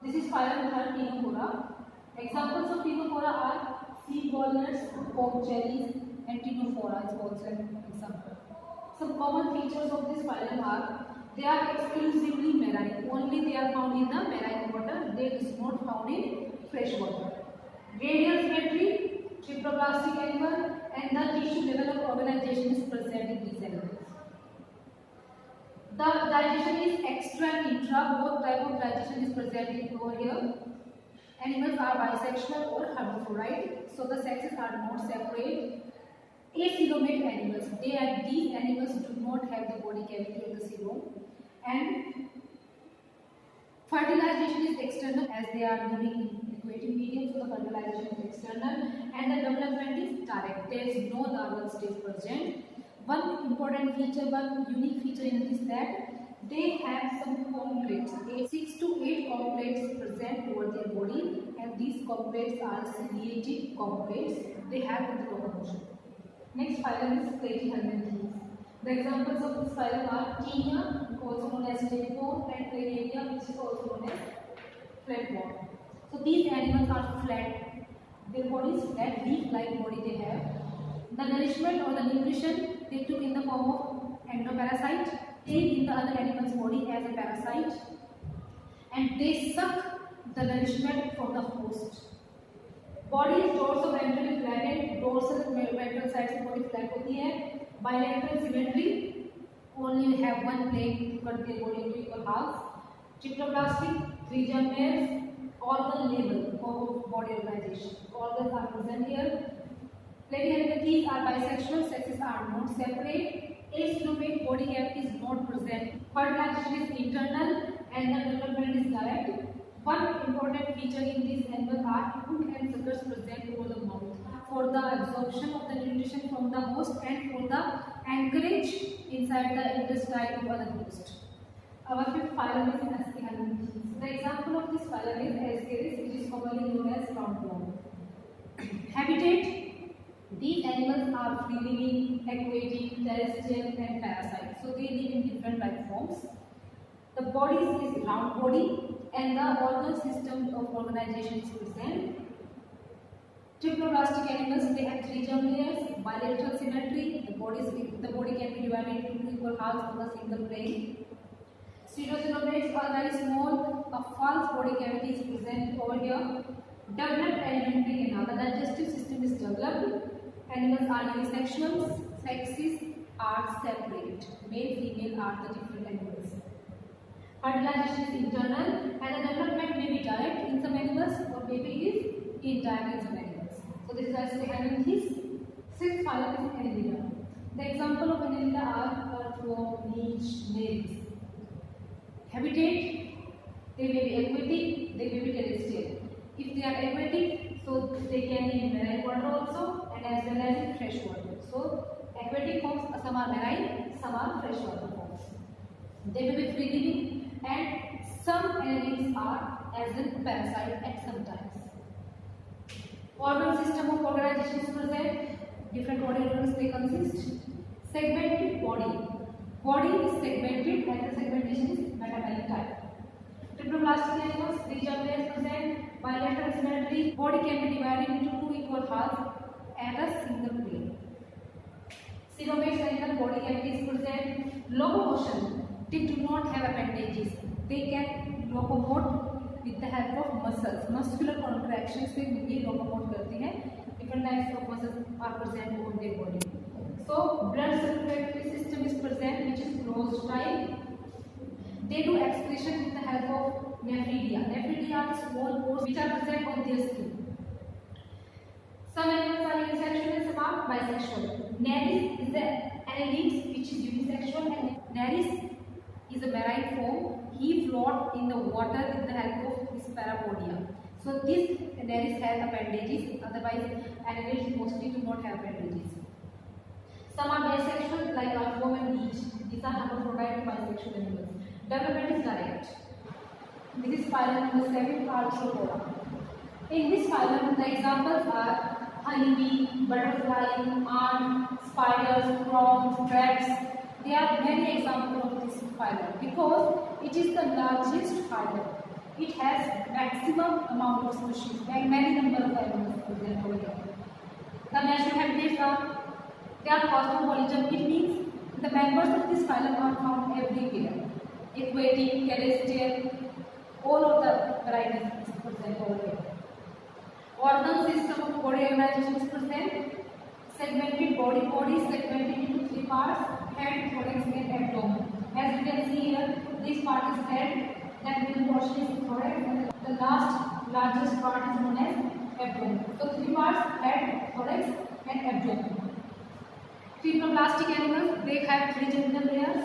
This is phylum Ctenophora. Examples of Ctenophora are seed walnuts, pork jellies, and Ctenophora is also an example. Some common features of this phylum are they are exclusively marine. Only they are found in the marine water. They is not found in fresh water. Radial symmetry, triploblastic animal, and the tissue level of organization is present in these animals. The digestion is extra and intra. Both type of digestion is present over here. Animals are bisexual or hermaphrodite, so the sexes are not separate. Acoelomate animals, these animals do not have the body cavity of the coelom, and fertilization is external as they are living in aquatic medium, so the fertilization is external, and the development is direct. There is no larval stage present. One important feature, one unique feature in this is that they have some complex, 6 to 8 complex present over their body, and these complex are ciliated complex. They have the locomotion. Next phylum is Platyhelminthes. The examples of this phylum are Taenia, also known as tapeworm, and Planaria, which is also known as flatworm. So these animals are flat. Their body is flat, leaf-like body they have. The nourishment or the nutrition they took in the form of endoparasite, take in the other animal's body as a parasite, and they suck the nourishment from the host. Body is dorso-ventrally flattened, dorsal ventral side से body flat होती है. Bilateral symmetry, only have one plane to cut their body into equal halves. Triploblastic, 3 germ organ level of body organization. Organs are present here. Platyhelminthes are bisexual, sexes are not separate. Acoelomate, body cavity is not present. Fertilization is internal and the development is direct. One important feature in these animals are hook and suckers present over the mouth for the absorption of the nutrition from the host and for the anchorage inside the intestine of the host. Our fifth phylum is Aschelinthes. The example of this phylum is Ascaris, which is commonly known as roundworm. Habitat. These animals are free living, aquatic, terrestrial, and parasite. So they live in different life forms. The body is round body, and the organ system of organization is present. Triploblastic animals, they have 3 germ layers, bilateral symmetry. The body can be divided into equal halves on a single plane. Pseudoxenomates are very small. A false body cavity is present over here. Developed alimentary canal. The digestive system is developed. Animals are unisexual. Sexes are separate. Male, female are the different animals. Fertilization is internal, and the development may be direct in some animals or maybe it is indirect in some animals. So this is Aschelinthes. Sixth phylum is Annelida. The example of Annelida are earthworm, leech, nails. Habitat, they may be aquatic, they may be terrestrial. If they are aquatic, so they can live in marine water also and as well as in fresh water. So aquatic forms, some are marine, some are freshwater forms. They may be free living, and some animals are as a parasite at some times. Organ system of organization is present. Different body organs they consist. Segmented body. Body is segmented and the segmentation is metamelik type. Triploblastic animals, 3 germ layers present. Bilateral symmetry. Body can be divided into 2 equal halves at a single plane. Coelomates animal, body cavity is present. Locomotion. They do not have appendages. They can locomote with the help of muscles. Muscular contractions से ये locomote करते हैं. Different types of muscles are present on their body. So blood circulatory system is present, which is closed type. They do excretion with the help of nephridia. Nephridia are small pores which are present on their skin. Some animals are unisexual and some are bisexual. Nares is the annelid which is unisexual, and Nares is a marine form. He floats in the water with the help of his parapodia. So this Nares has appendages, otherwise annelids mostly do not have appendages. Some are bisexual like earthworm and leech. These are hermaphrodite and bisexual animals. Development is direct. This is phylum number 7, Arthropoda. In this phylum, the examples are honeybee, butterfly, ant, spiders, prawns, crabs. There are many examples of this phylum because it is the largest phylum. it has maximum amount of species and many number of animals present over there. The national habitats they are cosmopolitan. It means the members of this phylum are found everywhere. Aquatic, terrestrial, all of the varieties is present over here. Organ system of body organization is present. Segmented body is segmented into three parts: head, thorax, and abdomen. As you can see here, this part is head, then middle portion is thorax, and the largest part is known as abdomen. So three parts: head, thorax, and abdomen. Triploblastic animals, they have three germinal layers.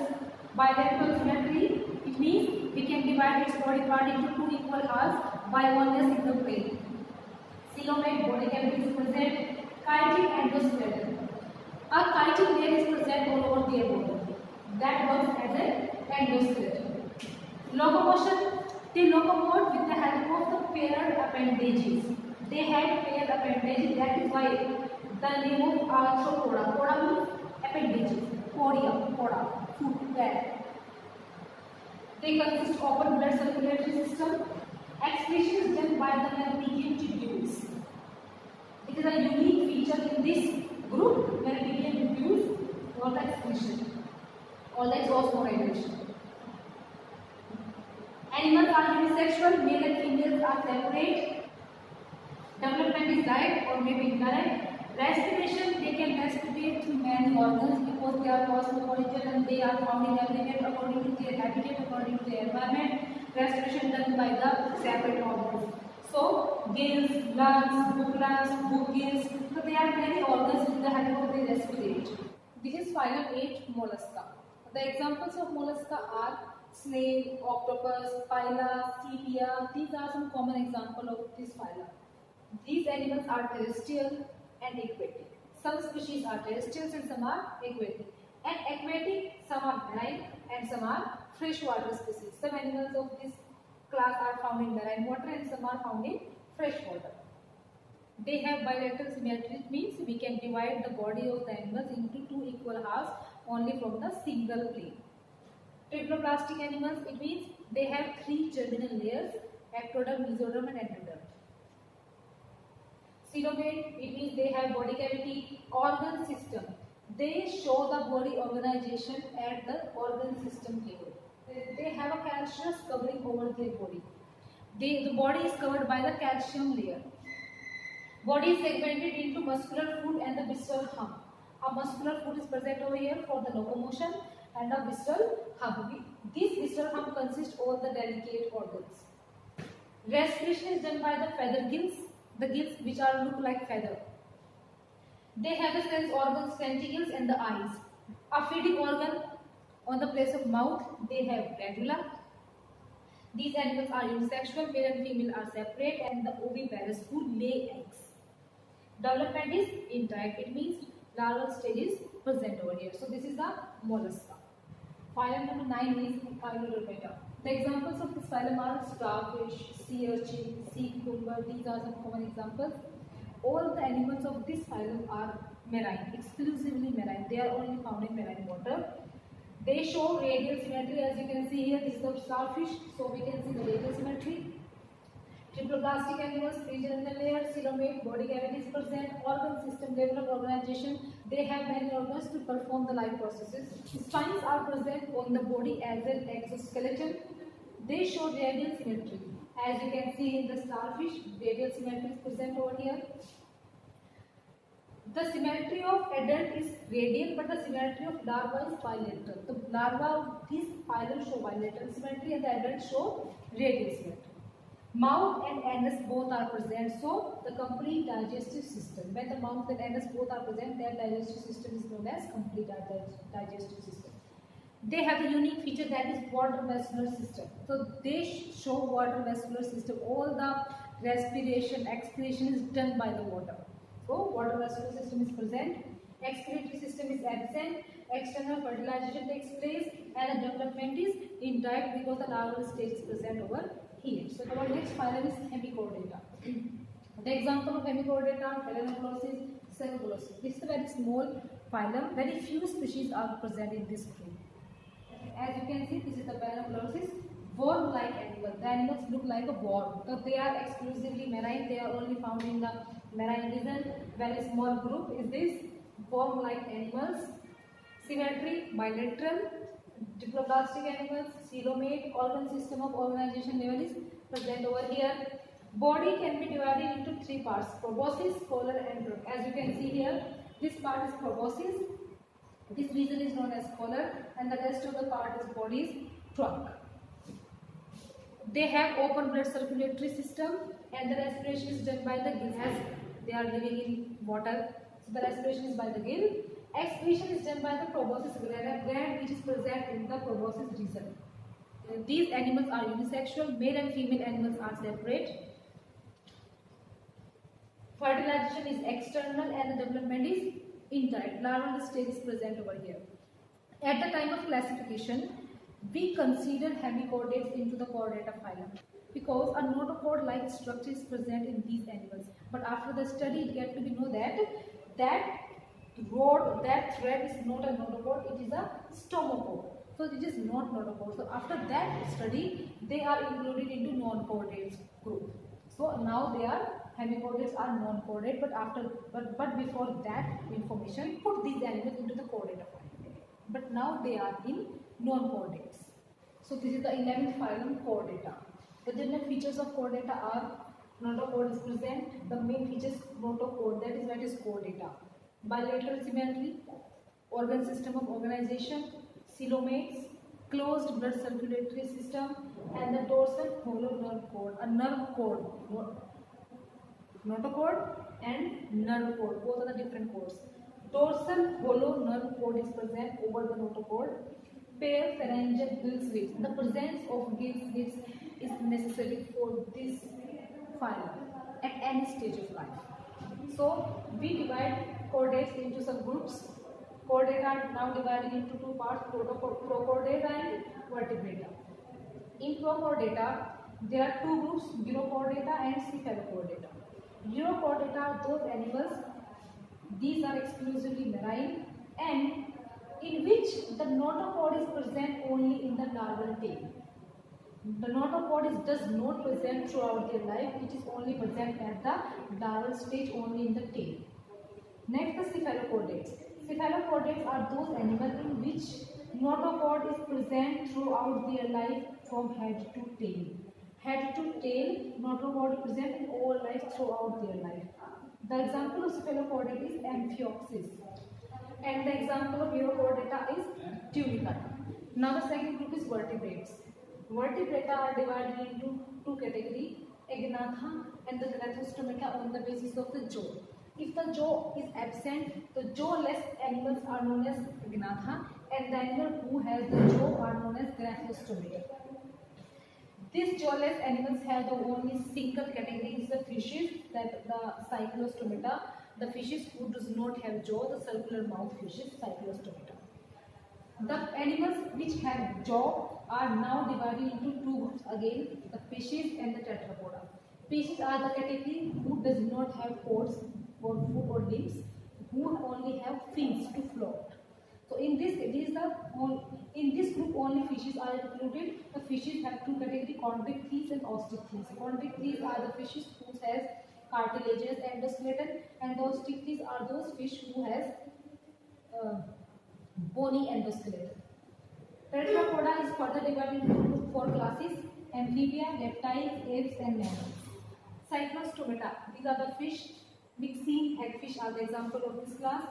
Bilateral symmetry, it means we can divide its body part into two equal halves by only a single plane. Coelomate body cavity is present. Chitic endoskeleton. A chitic layer is present all over their body. That works as an endoskeleton. Locomotion, they locomote with the help of the paired appendages. They have paired appendages. That is why the name of arthropoda. Poda means appendages. Poda, foot, pair. They consist of open blood circulatory system. Excretion is done by the Malpighian tubules. It is a unique feature in this group, Malpighian tubules for the excretion or the osmoregulation. Animals are unisexual, male and females are separate. Development is direct or maybe indirect. Respiration, they can respirate through many organs because they are cosmopolitan and they are found in everywhere according to their habitat, according to their environment. Respiration done by the separate organs. So, gills, lungs, book gills, so there are many organs with the help of they respirate. This is phylum 8 mollusca. The examples of mollusca are snail, octopus, pila, sepia. These are some common examples of this phylum. These animals are terrestrial and aquatic. Some species are terrestrial and some are aquatic. And aquatic, some are marine and some are freshwater species. Some animals of this class are found in marine water and some are found in freshwater. They have bilateral symmetry, means we can divide the body of the animals into two equal halves only from the single plane. Triploblastic animals, it means they have three germinal layers: ectoderm, mesoderm and endoderm. Coelomate, it means they have body cavity. Organ system, they show the body organization at the organ system level. They have a calcareous covering over their body. The body is covered by the calcium layer. Body is segmented into muscular foot and the visceral hump. A muscular foot is present over here for the locomotion and a visceral hump. This visceral hump consists of the delicate organs. Respiration is done by the feather gills, the gills which are look like feather. They have the sense organs, tentacles and the eyes. A feeding organ on the place of mouth, they have radula. These animals are unisexual, male and female are separate, and the oviparous who lay eggs. Development is indirect, it means larval stage is present over here. So this is the mollusca. Phylum number 9 is Chilodermata. The examples of this phylum are starfish, sea urchin, sea cucumber. These are some common examples. All the animals of this phylum are marine, exclusively marine. They are only found in marine water. They show radial symmetry, as you can see here. This is the starfish, so we can see the radial symmetry. Triploblastic animals, three germinal layers, coelomate, body cavity is present, organ system, developed organization. They have many organs to perform the life processes. Spines are present on the body as an exoskeleton. They show radial symmetry. As you can see in the starfish, radial symmetry is present over here. The symmetry of adult is radial, but the symmetry of larva is bilateral. The larva of this phylum show bilateral symmetry and the adults show radial symmetry. Mouth and anus both are present, so the complete digestive system. When the mouth and anus both are present, their digestive system is known as complete digestive system. They have a unique feature, that is water vascular system. So they show water vascular system. All the respiration, excretion is done by the water. So water vascular system is present. Excretory system is absent. External fertilization takes place, and the development is indirect because the larval stage is present over here. So our next phylum is Hemichordata. The example of Hemichordata are Phalaenoplosis, Cephalopolis. This is a very small phylum. Very few species are present in this group. As you can see, this is the Phalaenoplosis. Worm-like animals. The animals look like a worm. So they are exclusively marine. They are only found in the marine region. Very small group is this worm-like animals. Symmetry, bilateral, diploblastic animals, coelomate, organ system of organization level is present over here. Body can be divided into three parts: proboscis, collar, and trunk. As you can see here, this part is proboscis. This region is known as collar, and the rest of the part is body's trunk. They have open blood circulatory system, and the respiration is done by the gill, as they are living in water. So the respiration is by the gill. Expiration is done by the proboscis gland, which is present in the proboscis region. These animals are unisexual. Male and female animals are separate. Fertilization is external and the development is indirect. Larval stage is present over here. At the time of classification, we consider hemichordates into the chordata phylum because a notochord-like structure is present in these animals. But after the study, it gets to be know that thread is not a notochord; it is a stomochord. So it is not notochord. So after that study, they are included into non-chordates group. So now they are hemichordates are non-chordate, but before that information, put these animals into the chordata phylum. But now they are in non-chordates. So this is the 11th phylum, Chordata. The general features of Chordata are notochord is present. The main features notochord, that is what is Chordata. Bilateral symmetry, organ system of organization, coelomates, closed blood circulatory system, and the dorsal hollow nerve cord, a nerve cord, notochord and nerve cord, both are the different cords. Dorsal hollow nerve cord is present over the notochord. Pair pharyngeal gill slits. The presence of gill slits is necessary for this phylum at any stage of life. So we divide chordates into some groups. Chordata are now divided into two parts: prochordata and vertebrata. In prochordata, there are two groups: Urochordata and Cephalochordata. Urochordata are those animals, these are exclusively marine, and in which the notochord is present only in the larval tail. The notochord does not present throughout their life, it is only present at the larval stage, only in the tail. Next, the cephalochordates. Cephalochordates are those animals in which notochord is present throughout their life from head to tail. Head to tail, notochord is present in all life throughout their life. The example of cephalochordate is Amphioxus, and the example of Urochordata is Tunicata. Now the second group is vertebrates. Vertebrata are divided into two categories: Agnatha and the Gnathostomata, on the basis of the jaw. If the jaw is absent, the jawless animals are known as Agnatha, and the animal who has the jaw are known as Gnathostomata. These jawless animals have the only single category is the fishes, that the Cyclostomata. The fishes who does not have jaw, the circular mouth fishes, Cyclostomata. The animals which have jaw are now divided into two groups again: the fishes and the tetrapoda. Fishes are the category who does not have paws for foot or limbs, who only have fins to float. So in this group only fishes are included. The fishes have two categories: convicthes and osteichthyes. Convicthes are the fishes who has cartilaginous endoskeleton, and the osteichthyes are those fish who has bony endoskeleton. Tetrapoda is further divided into four classes: amphibia, reptiles, apes, and mammals. Cyclostomata, these are the fish. Mixine hagfish are the example of this class.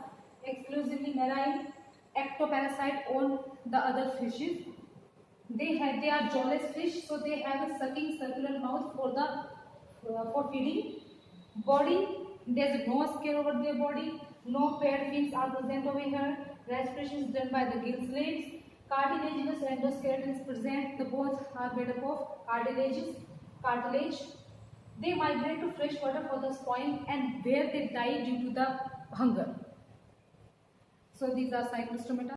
Exclusively marine, ectoparasite on the other fishes. They are jawless fish, so they have a sucking circular mouth for feeding. Body, there is no scale over their body. No paired fins are present over here. Respiration is done by the gill slits. Cartilaginous endoskeleton is present. The bones are made up of cartilage. They migrate to fresh water for the spawning, and where they die due to the hunger. So these are Cyclostomata.